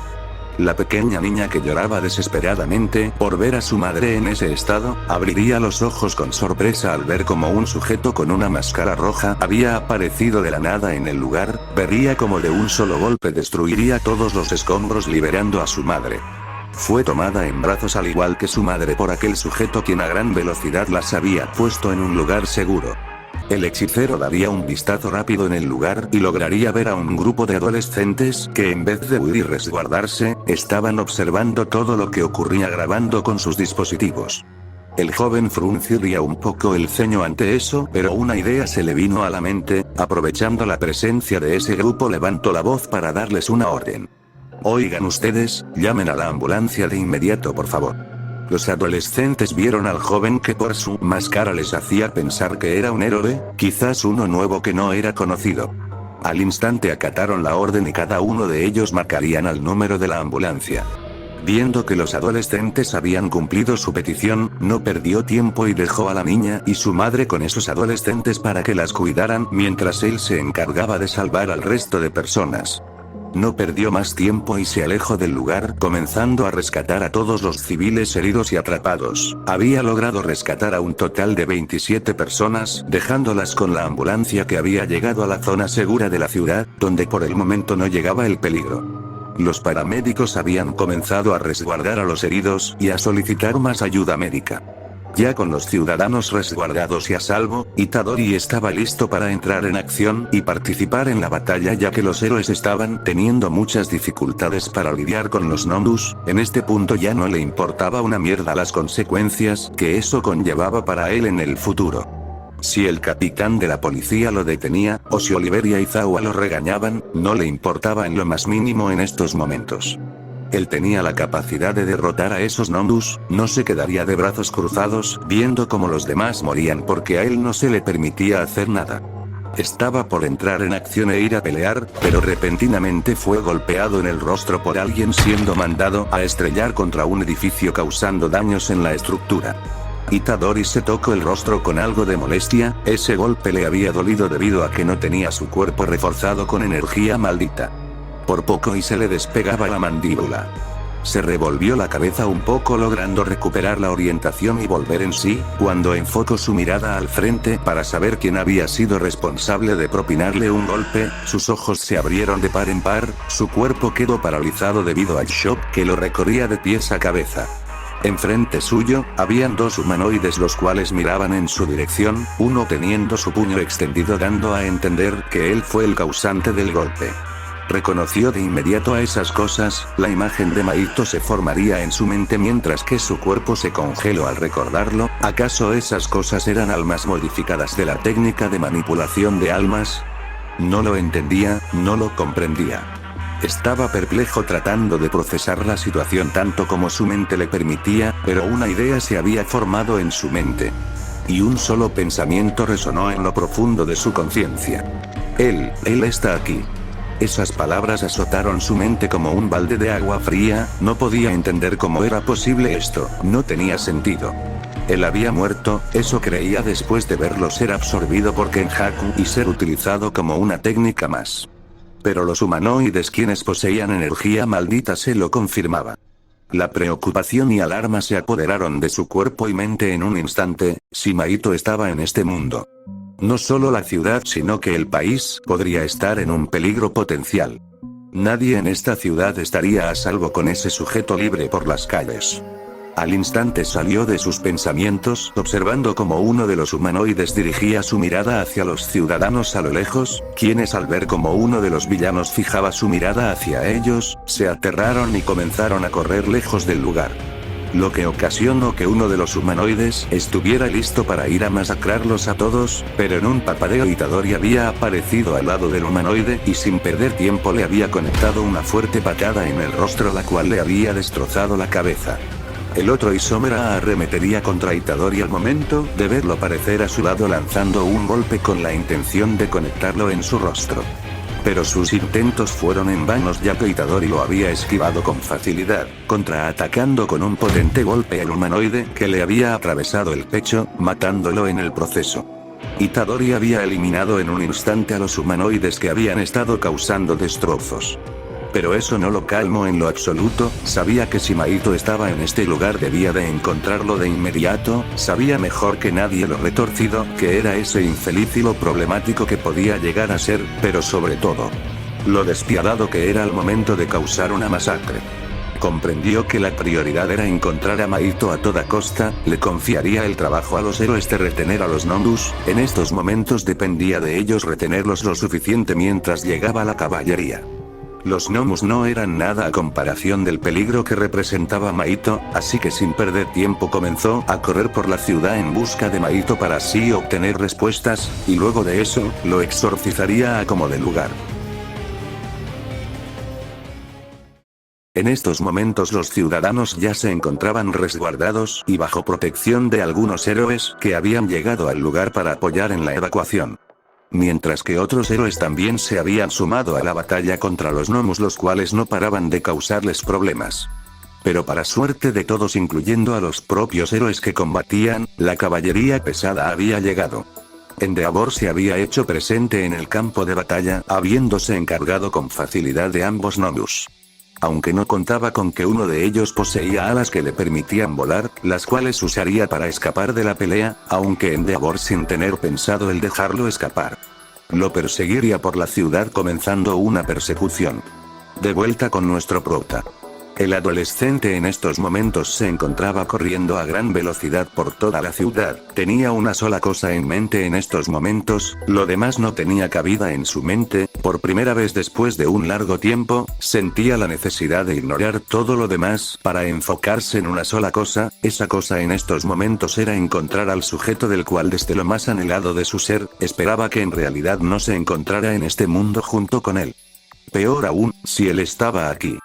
La pequeña niña, que lloraba desesperadamente por ver a su madre en ese estado, abriría los ojos con sorpresa al ver como un sujeto con una máscara roja había aparecido de la nada en el lugar. Vería como de un solo golpe destruiría todos los escombros, liberando a su madre. Fue tomada en brazos al igual que su madre por aquel sujeto, quien a gran velocidad las había puesto en un lugar seguro. El hechicero daría un vistazo rápido en el lugar y lograría ver a un grupo de adolescentes que, en vez de huir y resguardarse, estaban observando todo lo que ocurría, grabando con sus dispositivos. El joven frunciría un poco el ceño ante eso, pero una idea se le vino a la mente. Aprovechando la presencia de ese grupo, levantó la voz para darles una orden. Oigan ustedes, llamen a la ambulancia de inmediato, por favor. Los adolescentes vieron al joven que por su máscara les hacía pensar que era un héroe, quizás uno nuevo que no era conocido. Al instante acataron la orden y cada uno de ellos marcarían al número de la ambulancia. Viendo que los adolescentes habían cumplido su petición, no perdió tiempo y dejó a la niña y su madre con esos adolescentes para que las cuidaran mientras él se encargaba de salvar al resto de personas. No perdió más tiempo y se alejó del lugar, comenzando a rescatar a todos los civiles heridos y atrapados. Había logrado rescatar a un total de 27 personas, dejándolas con la ambulancia que había llegado a la zona segura de la ciudad, donde por el momento no llegaba el peligro. Los paramédicos habían comenzado a resguardar a los heridos y a solicitar más ayuda médica. Ya con los ciudadanos resguardados y a salvo, Itadori estaba listo para entrar en acción y participar en la batalla, ya que los héroes estaban teniendo muchas dificultades para lidiar con los Nondus. En este punto ya no le importaba una mierda las consecuencias que eso conllevaba para él en el futuro. Si el capitán de la policía lo detenía, o si Oliver y Aizawa lo regañaban, no le importaba en lo más mínimo en estos momentos. Él tenía la capacidad de derrotar a esos Nomus, no se quedaría de brazos cruzados, viendo cómo los demás morían porque a él no se le permitía hacer nada. Estaba por entrar en acción e ir a pelear, pero repentinamente fue golpeado en el rostro por alguien siendo mandado a estrellar contra un edificio causando daños en la estructura. Itadori se tocó el rostro con algo de molestia, ese golpe le había dolido debido a que no tenía su cuerpo reforzado con energía maldita. Por poco y se le despegaba la mandíbula. Se revolvió la cabeza un poco logrando recuperar la orientación y volver en sí, cuando enfocó su mirada al frente para saber quién había sido responsable de propinarle un golpe, sus ojos se abrieron de par en par, su cuerpo quedó paralizado debido al shock que lo recorría de pies a cabeza. Enfrente suyo, habían dos humanoides los cuales miraban en su dirección, uno teniendo su puño extendido dando a entender que él fue el causante del golpe. Reconoció de inmediato a esas cosas, la imagen de Maito se formaría en su mente mientras que su cuerpo se congeló al recordarlo. ¿Acaso esas cosas eran almas modificadas de la técnica de manipulación de almas? No lo entendía, no lo comprendía. Estaba perplejo tratando de procesar la situación tanto como su mente le permitía, pero una idea se había formado en su mente. Y un solo pensamiento resonó en lo profundo de su conciencia. Él está aquí. Esas palabras azotaron su mente como un balde de agua fría, no podía entender cómo era posible esto, no tenía sentido. Él había muerto, eso creía después de verlo ser absorbido por Kenjaku y ser utilizado como una técnica más. Pero los humanoides quienes poseían energía maldita se lo confirmaba. La preocupación y alarma se apoderaron de su cuerpo y mente en un instante, si Maito estaba en este mundo. No solo la ciudad sino que el país podría estar en un peligro potencial. Nadie en esta ciudad estaría a salvo con ese sujeto libre por las calles. Al instante salió de sus pensamientos, observando cómo uno de los humanoides dirigía su mirada hacia los ciudadanos a lo lejos, quienes al ver cómo uno de los villanos fijaba su mirada hacia ellos, se aterraron y comenzaron a correr lejos del lugar. Lo que ocasionó que uno de los humanoides estuviera listo para ir a masacrarlos a todos, pero en un parpadeo Itadori había aparecido al lado del humanoide y sin perder tiempo le había conectado una fuerte patada en el rostro la cual le había destrozado la cabeza. El otro Isomera arremetería contra Itadori al momento de verlo aparecer a su lado lanzando un golpe con la intención de conectarlo en su rostro. Pero sus intentos fueron en vanos ya que Itadori lo había esquivado con facilidad, contraatacando con un potente golpe al humanoide que le había atravesado el pecho, matándolo en el proceso. Itadori había eliminado en un instante a los humanoides que habían estado causando destrozos. Pero eso no lo calmó en lo absoluto, sabía que si Maito estaba en este lugar debía de encontrarlo de inmediato, sabía mejor que nadie lo retorcido que era ese infeliz y lo problemático que podía llegar a ser, pero sobre todo, lo despiadado que era al momento de causar una masacre. Comprendió que la prioridad era encontrar a Maito a toda costa, le confiaría el trabajo a los héroes de retener a los Nomus, en estos momentos dependía de ellos retenerlos lo suficiente mientras llegaba la caballería. Los Nomus no eran nada a comparación del peligro que representaba Maito, así que sin perder tiempo comenzó a correr por la ciudad en busca de Maito para así obtener respuestas, y luego de eso, lo exorcizaría a como de lugar. En estos momentos los ciudadanos ya se encontraban resguardados y bajo protección de algunos héroes que habían llegado al lugar para apoyar en la evacuación. Mientras que otros héroes también se habían sumado a la batalla contra los Nomus los cuales no paraban de causarles problemas. Pero para suerte de todos incluyendo a los propios héroes que combatían, la caballería pesada había llegado. Endeavor se había hecho presente en el campo de batalla, habiéndose encargado con facilidad de ambos Nomus. Aunque no contaba con que uno de ellos poseía alas que le permitían volar, las cuales usaría para escapar de la pelea, aunque Endeavor sin tener pensado el dejarlo escapar. Lo perseguiría por la ciudad comenzando una persecución. De vuelta con nuestro prota. El adolescente en estos momentos se encontraba corriendo a gran velocidad por toda la ciudad, tenía una sola cosa en mente en estos momentos, lo demás no tenía cabida en su mente, Por primera vez después de un largo tiempo, sentía la necesidad de ignorar todo lo demás para enfocarse en una sola cosa. Esa cosa en estos momentos era encontrar al sujeto del cual desde lo más anhelado de su ser, esperaba que en realidad no se encontrara en este mundo junto con él. Peor aún, si él estaba aquí.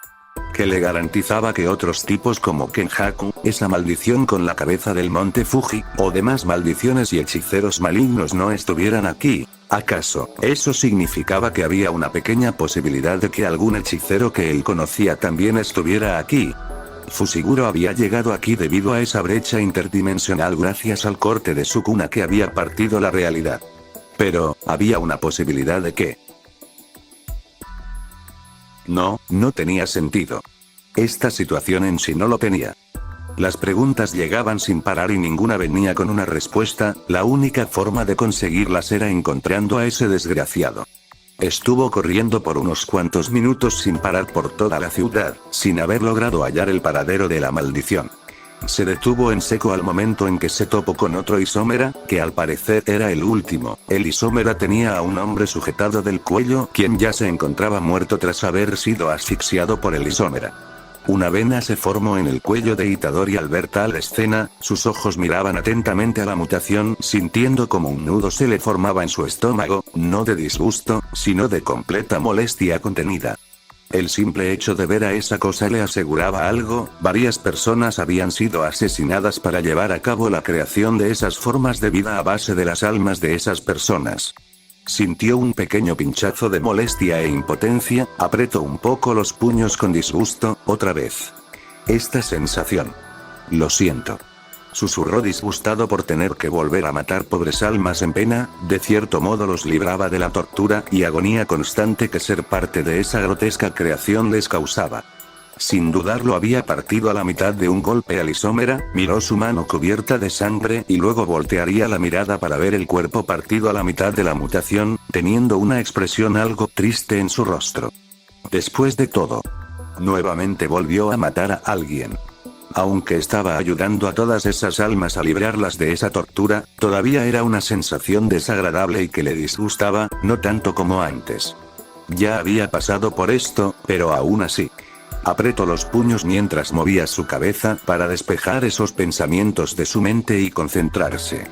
Que le garantizaba que otros tipos como Kenjaku, esa maldición con la cabeza del monte Fuji, o demás maldiciones y hechiceros malignos no estuvieran aquí. ¿Acaso eso significaba que había una pequeña posibilidad de que algún hechicero que él conocía también estuviera aquí? Fushiguro había llegado aquí debido a esa brecha interdimensional gracias al corte de su cuna que había partido la realidad. Pero, ¿había una posibilidad de qué? No, no tenía sentido. Esta situación en sí no lo tenía. Las preguntas llegaban sin parar y ninguna venía con una respuesta. La única forma de conseguirlas era encontrando a ese desgraciado. Estuvo corriendo por unos cuantos minutos sin parar por toda la ciudad, sin haber logrado hallar el paradero de la maldición. Se detuvo en seco al momento en que se topó con otro isómera, que al parecer era el último. El isómera tenía a un hombre sujetado del cuello, quien ya se encontraba muerto tras haber sido asfixiado por el isómera. Una vena se formó en el cuello de Itadori al ver tal escena, sus ojos miraban atentamente a la mutación, sintiendo como un nudo se le formaba en su estómago, no de disgusto, sino de completa molestia contenida. El simple hecho de ver a esa cosa le aseguraba algo. Varias personas habían sido asesinadas para llevar a cabo la creación de esas formas de vida a base de las almas de esas personas. Sintió un pequeño pinchazo de molestia e impotencia, apretó un poco los puños con disgusto, otra vez. Esta sensación. Lo siento. Susurró disgustado por tener que volver a matar pobres almas en pena, de cierto modo los libraba de la tortura y agonía constante que ser parte de esa grotesca creación les causaba. Sin dudarlo había partido a la mitad de un golpe al isómera, miró su mano cubierta de sangre y luego voltearía la mirada para ver el cuerpo partido a la mitad de la mutación, teniendo una expresión algo triste en su rostro. Después de todo, nuevamente volvió a matar a alguien. Aunque estaba ayudando a todas esas almas a librarlas de esa tortura, todavía era una sensación desagradable y que le disgustaba, no tanto como antes. Ya había pasado por esto, pero aún así. Apretó los puños mientras movía su cabeza para despejar esos pensamientos de su mente y concentrarse.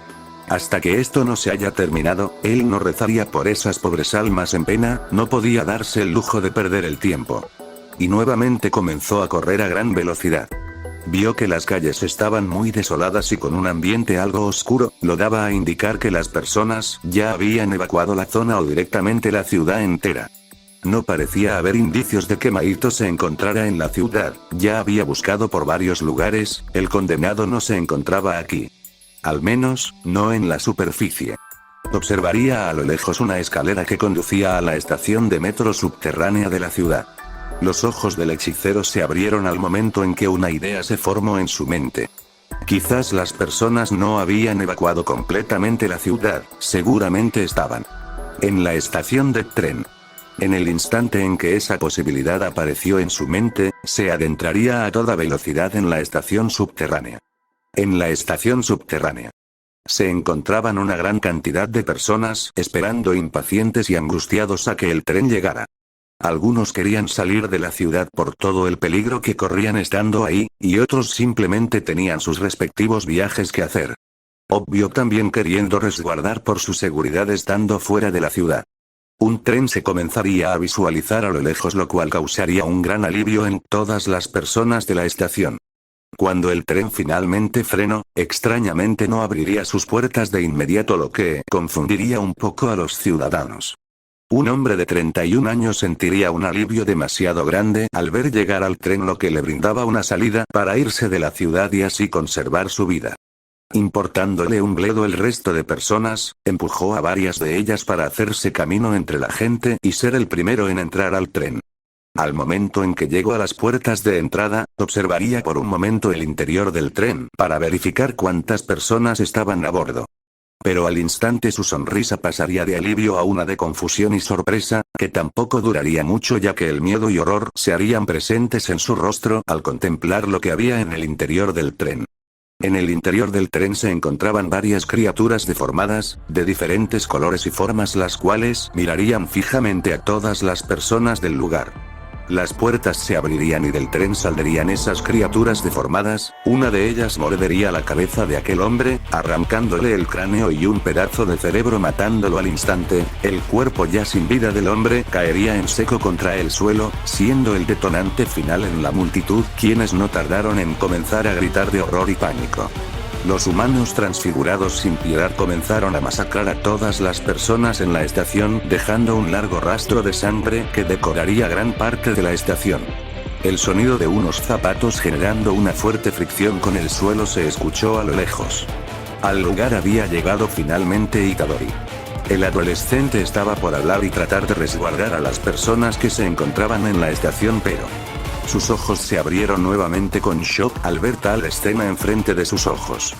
Hasta que esto no se haya terminado, él no rezaría por esas pobres almas en pena, no podía darse el lujo de perder el tiempo. Y nuevamente comenzó a correr a gran velocidad. Vio que las calles estaban muy desoladas y con un ambiente algo oscuro, lo daba a indicar que las personas ya habían evacuado la zona o directamente la ciudad entera. No parecía haber indicios de que Maito se encontrara en la ciudad, ya había buscado por varios lugares, el condenado no se encontraba aquí. Al menos, no en la superficie. Observaría a lo lejos una escalera que conducía a la estación de metro subterránea de la ciudad. Los ojos del hechicero se abrieron al momento en que una idea se formó en su mente. Quizás las personas no habían evacuado completamente la ciudad, seguramente estaban en la estación de tren. En el instante en que esa posibilidad apareció en su mente, se adentraría a toda velocidad en la estación subterránea. En la estación subterránea se encontraban una gran cantidad de personas esperando impacientes y angustiados a que el tren llegara. Algunos querían salir de la ciudad por todo el peligro que corrían estando ahí, y otros simplemente tenían sus respectivos viajes que hacer. Obvio también queriendo resguardar por su seguridad estando fuera de la ciudad. Un tren se comenzaría a visualizar a lo lejos, lo cual causaría un gran alivio en todas las personas de la estación. Cuando el tren finalmente frenó, extrañamente no abriría sus puertas de inmediato, lo que confundiría un poco a los ciudadanos. Un hombre de 31 años sentiría un alivio demasiado grande al ver llegar al tren, lo que le brindaba una salida para irse de la ciudad y así conservar su vida. Importándole un bledo el resto de personas, empujó a varias de ellas para hacerse camino entre la gente y ser el primero en entrar al tren. Al momento en que llegó a las puertas de entrada, observaría por un momento el interior del tren para verificar cuántas personas estaban a bordo. Pero al instante su sonrisa pasaría de alivio a una de confusión y sorpresa, que tampoco duraría mucho ya que el miedo y horror se harían presentes en su rostro al contemplar lo que había en el interior del tren. En el interior del tren se encontraban varias criaturas deformadas, de diferentes colores y formas, las cuales mirarían fijamente a todas las personas del lugar. Las puertas se abrirían y del tren saldrían esas criaturas deformadas, una de ellas mordería la cabeza de aquel hombre, arrancándole el cráneo y un pedazo de cerebro, matándolo al instante. El cuerpo ya sin vida del hombre caería en seco contra el suelo, siendo el detonante final en la multitud, quienes no tardaron en comenzar a gritar de horror y pánico. Los humanos transfigurados sin piedad comenzaron a masacrar a todas las personas en la estación, dejando un largo rastro de sangre que decoraría gran parte de la estación. El sonido de unos zapatos generando una fuerte fricción con el suelo se escuchó a lo lejos. Al lugar había llegado finalmente Itadori. El adolescente estaba por hablar y tratar de resguardar a las personas que se encontraban en la estación, pero sus ojos se abrieron nuevamente con shock al ver tal escena enfrente de sus ojos.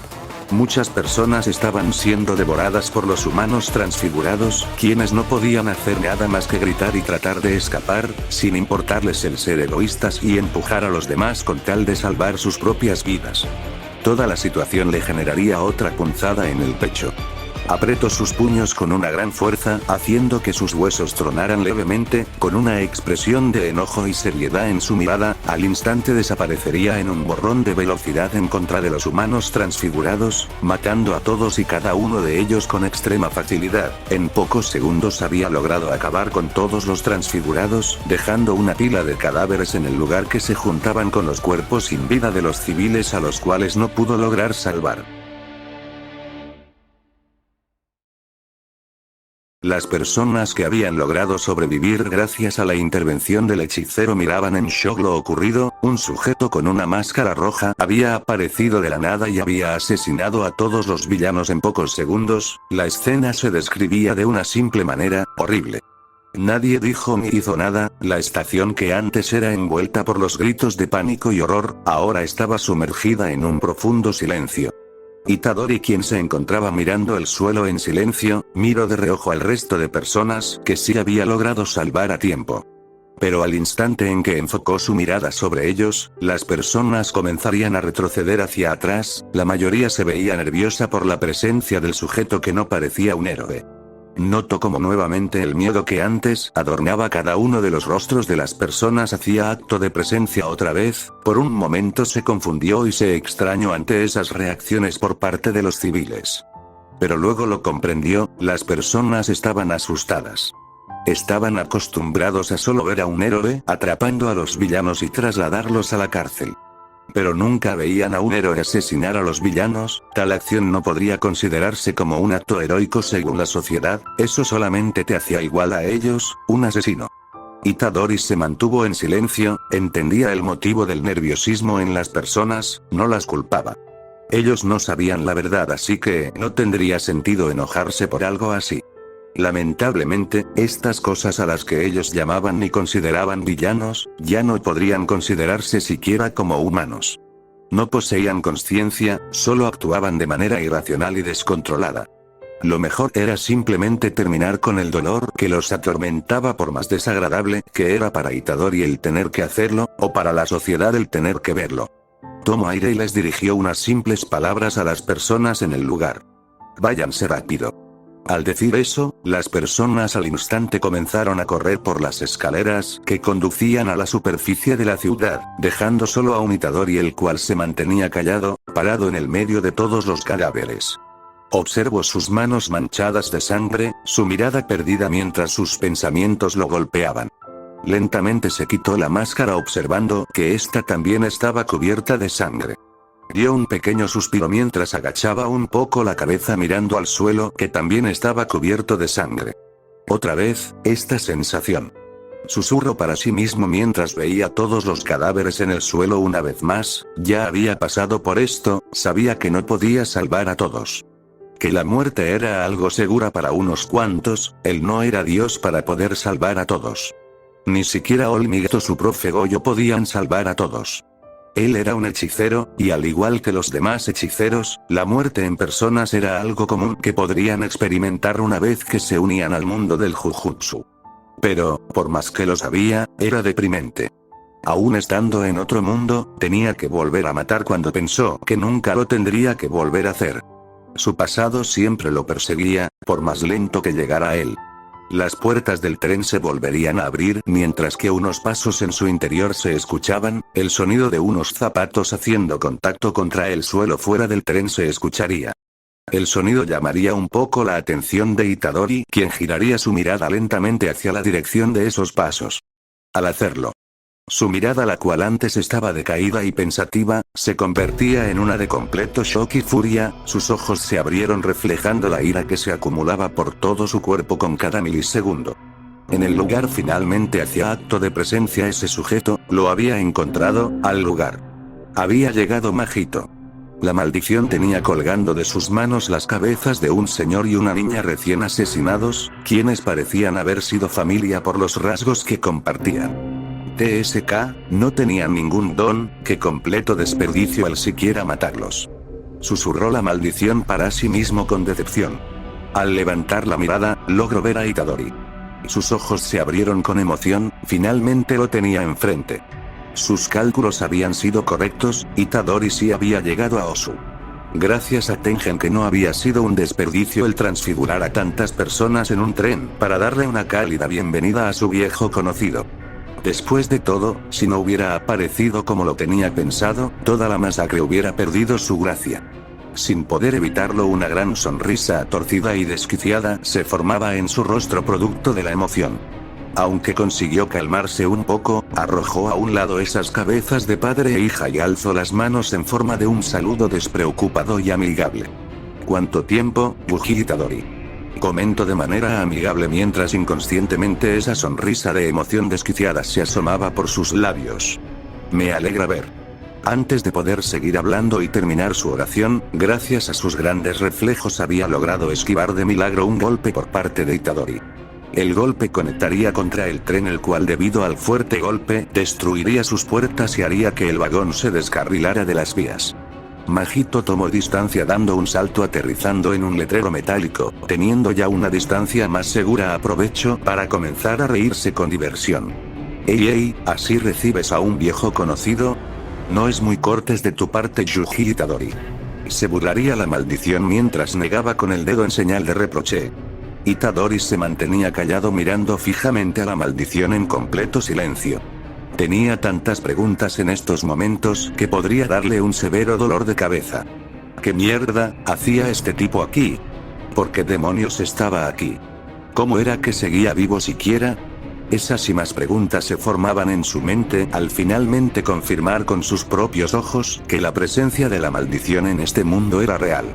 Muchas personas estaban siendo devoradas por los humanos transfigurados, quienes no podían hacer nada más que gritar y tratar de escapar, sin importarles el ser egoístas y empujar a los demás con tal de salvar sus propias vidas. Toda la situación le generaría otra punzada en el pecho. Apretó sus puños con una gran fuerza, haciendo que sus huesos tronaran levemente, con una expresión de enojo y seriedad en su mirada. Al instante desaparecería en un borrón de velocidad en contra de los humanos transfigurados, matando a todos y cada uno de ellos con extrema facilidad. En pocos segundos había logrado acabar con todos los transfigurados, dejando una pila de cadáveres en el lugar que se juntaban con los cuerpos sin vida de los civiles a los cuales no pudo lograr salvar. Las personas que habían logrado sobrevivir gracias a la intervención del hechicero miraban en shock lo ocurrido. Un sujeto con una máscara roja había aparecido de la nada y había asesinado a todos los villanos en pocos segundos. La escena se describía de una simple manera: horrible. Nadie dijo ni hizo nada. La estación, que antes era envuelta por los gritos de pánico y horror, ahora estaba sumergida en un profundo silencio. Itadori, quien se encontraba mirando el suelo en silencio, miró de reojo al resto de personas que sí había logrado salvar a tiempo. Pero al instante en que enfocó su mirada sobre ellos, las personas comenzarían a retroceder hacia atrás. La mayoría se veía nerviosa por la presencia del sujeto que no parecía un héroe. Notó como nuevamente el miedo que antes adornaba cada uno de los rostros de las personas hacía acto de presencia otra vez. Por un momento se confundió y se extrañó ante esas reacciones por parte de los civiles. Pero luego lo comprendió: las personas estaban asustadas. Estaban acostumbrados a solo ver a un héroe atrapando a los villanos y trasladarlos a la cárcel. Pero nunca veían a un héroe asesinar a los villanos. Tal acción no podría considerarse como un acto heroico según la sociedad, eso solamente te hacía igual a ellos, un asesino. Itadori se mantuvo en silencio, entendía el motivo del nerviosismo en las personas, no las culpaba. Ellos no sabían la verdad, así que no tendría sentido enojarse por algo así. Lamentablemente, estas cosas a las que ellos llamaban y consideraban villanos, ya no podrían considerarse siquiera como humanos. No poseían conciencia, solo actuaban de manera irracional y descontrolada. Lo mejor era simplemente terminar con el dolor que los atormentaba, por más desagradable que era para Itadori el tener que hacerlo, o para la sociedad el tener que verlo. Tomó aire y les dirigió unas simples palabras a las personas en el lugar: váyanse rápido. Al decir eso, las personas al instante comenzaron a correr por las escaleras que conducían a la superficie de la ciudad, dejando solo a un Itadori, el cual se mantenía callado, parado en el medio de todos los cadáveres. Observó sus manos manchadas de sangre, su mirada perdida mientras sus pensamientos lo golpeaban. Lentamente se quitó la máscara, observando que ésta también estaba cubierta de sangre. Dio un pequeño suspiro mientras agachaba un poco la cabeza mirando al suelo, que también estaba cubierto de sangre. Otra vez, esta sensación. Susurró para sí mismo mientras veía todos los cadáveres en el suelo una vez más: ya había pasado por esto, sabía que no podía salvar a todos. Que la muerte era algo segura para unos cuantos, él no era Dios para poder salvar a todos. Ni siquiera Olmig o su profe Goyo podían salvar a todos. Él era un hechicero, y al igual que los demás hechiceros, la muerte en personas era algo común que podrían experimentar una vez que se unían al mundo del Jujutsu. Pero, por más que lo sabía, era deprimente. Aún estando en otro mundo, tenía que volver a matar cuando pensó que nunca lo tendría que volver a hacer. Su pasado siempre lo perseguía, por más lento que llegara a él. Las puertas del tren se volverían a abrir mientras que unos pasos en su interior se escuchaban, el sonido de unos zapatos haciendo contacto contra el suelo fuera del tren se escucharía. El sonido llamaría un poco la atención de Itadori, quien giraría su mirada lentamente hacia la dirección de esos pasos. Al hacerlo, su mirada, la cual antes estaba decaída y pensativa, se convertía en una de completo shock y furia, sus ojos se abrieron reflejando la ira que se acumulaba por todo su cuerpo con cada milisegundo. En el lugar finalmente hacía acto de presencia ese sujeto, lo había encontrado, al lugar. Había llegado Majito. La maldición tenía colgando de sus manos las cabezas de un señor y una niña recién asesinados, quienes parecían haber sido familia por los rasgos que compartían. TSK, no tenían ningún don, qué completo desperdicio al siquiera matarlos. Susurró la maldición para sí mismo con decepción. Al levantar la mirada, logró ver a Itadori. Sus ojos se abrieron con emoción, finalmente lo tenía enfrente. Sus cálculos habían sido correctos, Itadori sí había llegado a Osu. Gracias a Tengen que no había sido un desperdicio el transfigurar a tantas personas en un tren para darle una cálida bienvenida a su viejo conocido. Después de todo, si no hubiera aparecido como lo tenía pensado, toda la masacre hubiera perdido su gracia. Sin poder evitarlo, una gran sonrisa torcida y desquiciada se formaba en su rostro producto de la emoción. Aunque consiguió calmarse un poco, arrojó a un lado esas cabezas de padre e hija y alzó las manos en forma de un saludo despreocupado y amigable. ¿Cuánto tiempo, Buji Itadori? Comentó de manera amigable mientras inconscientemente esa sonrisa de emoción desquiciada se asomaba por sus labios. Me alegra ver. Antes de poder seguir hablando y terminar su oración, gracias a sus grandes reflejos había logrado esquivar de milagro un golpe por parte de Itadori. El golpe conectaría contra el tren, el cual debido al fuerte golpe destruiría sus puertas y haría que el vagón se descarrilara de las vías. Majito tomó distancia dando un salto aterrizando en un letrero metálico, teniendo ya una distancia más segura, aprovechó para comenzar a reírse con diversión. Ey, ¿así recibes a un viejo conocido? No es muy cortés de tu parte, Yuji Itadori. Se burlaría la maldición mientras negaba con el dedo en señal de reproche. Itadori se mantenía callado mirando fijamente a la maldición en completo silencio. Tenía tantas preguntas en estos momentos que podría darle un severo dolor de cabeza. ¿Qué mierda hacía este tipo aquí? ¿Por qué demonios estaba aquí? ¿Cómo era que seguía vivo siquiera? Esas y más preguntas se formaban en su mente al finalmente confirmar con sus propios ojos que la presencia de la maldición en este mundo era real.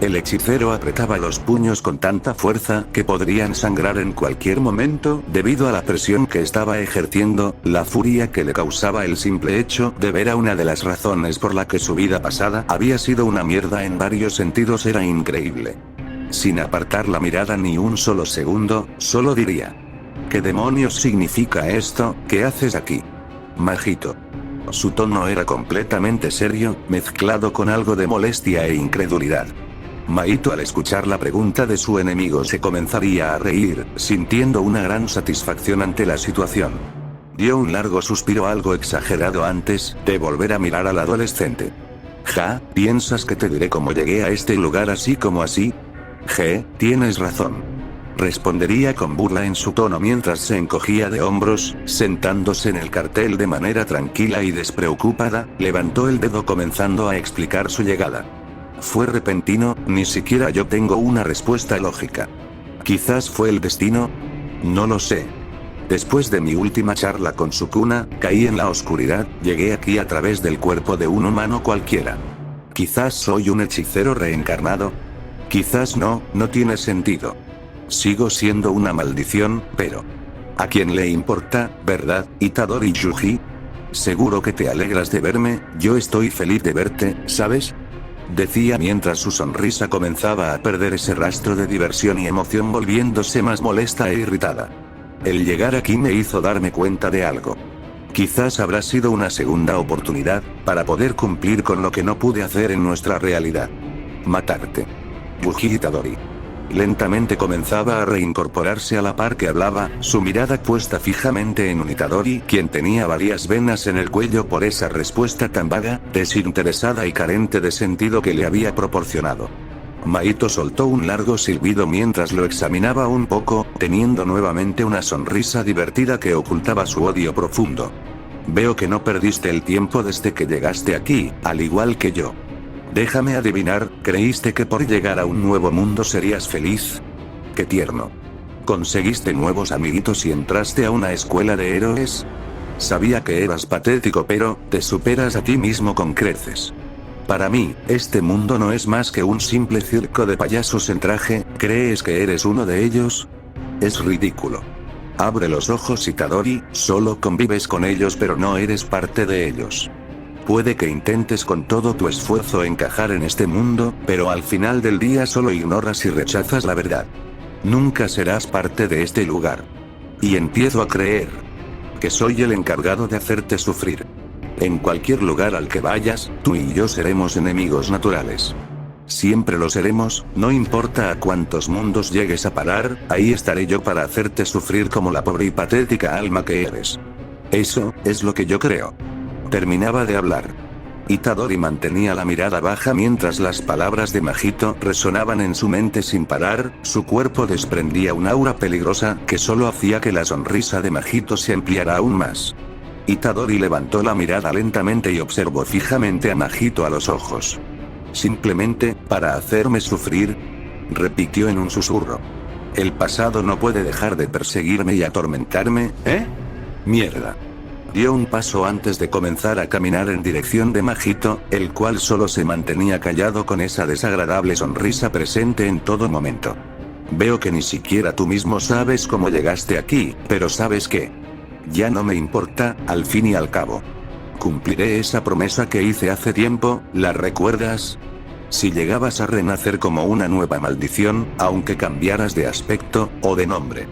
El hechicero apretaba los puños con tanta fuerza que podrían sangrar en cualquier momento debido a la presión que estaba ejerciendo, la furia que le causaba el simple hecho de ver a una de las razones por la que su vida pasada había sido una mierda en varios sentidos era increíble. Sin apartar la mirada ni un solo segundo, solo diría: ¿qué demonios significa esto? ¿Qué haces aquí, Majito? Su tono era completamente serio, mezclado con algo de molestia e incredulidad. Mahito, al escuchar la pregunta de su enemigo, se comenzaría a reír, sintiendo una gran satisfacción ante la situación. Dio un largo suspiro algo exagerado antes de volver a mirar al adolescente. Ja, ¿piensas que te diré cómo llegué a este lugar así como así? Tienes razón. Respondería con burla en su tono mientras se encogía de hombros, sentándose en el cartel de manera tranquila y despreocupada, levantó el dedo comenzando a explicar su llegada. Fue repentino, ni siquiera yo tengo una respuesta lógica. Quizás fue el destino. No lo sé. Después de mi última charla con Sukuna, caí en la oscuridad, llegué aquí a través del cuerpo de un humano cualquiera. Quizás soy un hechicero reencarnado. Quizás no tiene sentido. Sigo siendo una maldición, pero... ¿a quién le importa, verdad, Itadori Yuji? Seguro que te alegras de verme, yo estoy feliz de verte, ¿sabes? Decía mientras su sonrisa comenzaba a perder ese rastro de diversión y emoción, volviéndose más molesta e irritada. El llegar aquí me hizo darme cuenta de algo. Quizás habrá sido una segunda oportunidad, para poder cumplir con lo que no pude hacer en nuestra realidad. Matarte. Yuji Itadori. Lentamente comenzaba a reincorporarse a la par que hablaba, su mirada puesta fijamente en un Itadori, quien tenía varias venas en el cuello por esa respuesta tan vaga, desinteresada y carente de sentido que le había proporcionado. Mahito soltó un largo silbido mientras lo examinaba un poco, teniendo nuevamente una sonrisa divertida que ocultaba su odio profundo. Veo que no perdiste el tiempo desde que llegaste aquí, al igual que yo. Déjame adivinar, ¿creíste que por llegar a un nuevo mundo serías feliz? ¡Qué tierno! ¿Conseguiste nuevos amiguitos y entraste a una escuela de héroes? Sabía que eras patético, pero te superas a ti mismo con creces. Para mí, este mundo no es más que un simple circo de payasos en traje. ¿Crees que eres uno de ellos? Es ridículo. Abre los ojos, Itadori, solo convives con ellos pero no eres parte de ellos. Puede que intentes con todo tu esfuerzo encajar en este mundo, pero al final del día solo ignoras y rechazas la verdad. Nunca serás parte de este lugar. Y empiezo a creer que soy el encargado de hacerte sufrir. En cualquier lugar al que vayas, tú y yo seremos enemigos naturales. Siempre lo seremos, no importa a cuántos mundos llegues a parar, ahí estaré yo para hacerte sufrir como la pobre y patética alma que eres. Eso es lo que yo creo. Terminaba de hablar. Itadori mantenía la mirada baja mientras las palabras de Mahito resonaban en su mente sin parar, su cuerpo desprendía un aura peligrosa que solo hacía que la sonrisa de Mahito se ampliara aún más. Itadori levantó la mirada lentamente y observó fijamente a Mahito a los ojos. «Simplemente, para hacerme sufrir», repitió en un susurro. «El pasado no puede dejar de perseguirme y atormentarme, ¿eh? Mierda». Dio un paso antes de comenzar a caminar en dirección de Mahito, el cual solo se mantenía callado con esa desagradable sonrisa presente en todo momento. «Veo que ni siquiera tú mismo sabes cómo llegaste aquí, pero ¿sabes qué? Ya no me importa, al fin y al cabo. Cumpliré esa promesa que hice hace tiempo, ¿la recuerdas? Si llegabas a renacer como una nueva maldición, aunque cambiaras de aspecto, o de nombre.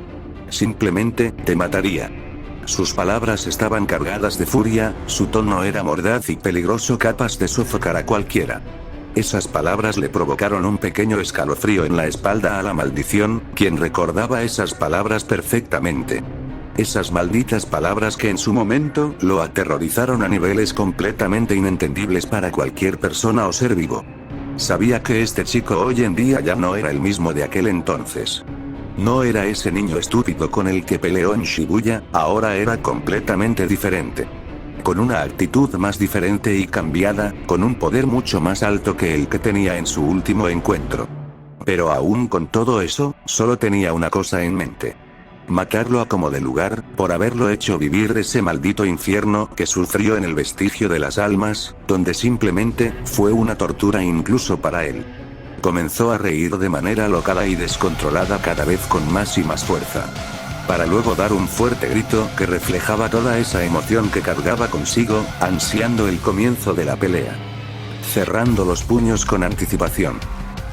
Simplemente, te mataría». Sus palabras estaban cargadas de furia, su tono era mordaz y peligroso, capaz de sofocar a cualquiera. Esas palabras le provocaron un pequeño escalofrío en la espalda a la maldición, quien recordaba esas palabras perfectamente. Esas malditas palabras que en su momento lo aterrorizaron a niveles completamente inentendibles para cualquier persona o ser vivo. Sabía que este chico hoy en día ya no era el mismo de aquel entonces. No era ese niño estúpido con el que peleó en Shibuya, ahora era completamente diferente. Con una actitud más diferente y cambiada, con un poder mucho más alto que el que tenía en su último encuentro. Pero aún con todo eso, solo tenía una cosa en mente. Matarlo a como de lugar, por haberlo hecho vivir ese maldito infierno que sufrió en el vestigio de las almas, donde simplemente fue una tortura incluso para él. Comenzó a reír de manera alocada y descontrolada cada vez con más y más fuerza. Para luego dar un fuerte grito que reflejaba toda esa emoción que cargaba consigo, ansiando el comienzo de la pelea. Cerrando los puños con anticipación.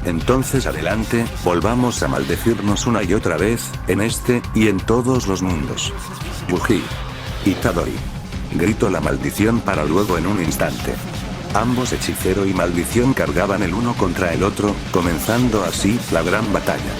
Entonces adelante, volvamos a maldecirnos una y otra vez, en este, y en todos los mundos. Buji. Itadori. Gritó la maldición para luego en un instante. Ambos hechicero y maldición cargaban el uno contra el otro, comenzando así la gran batalla.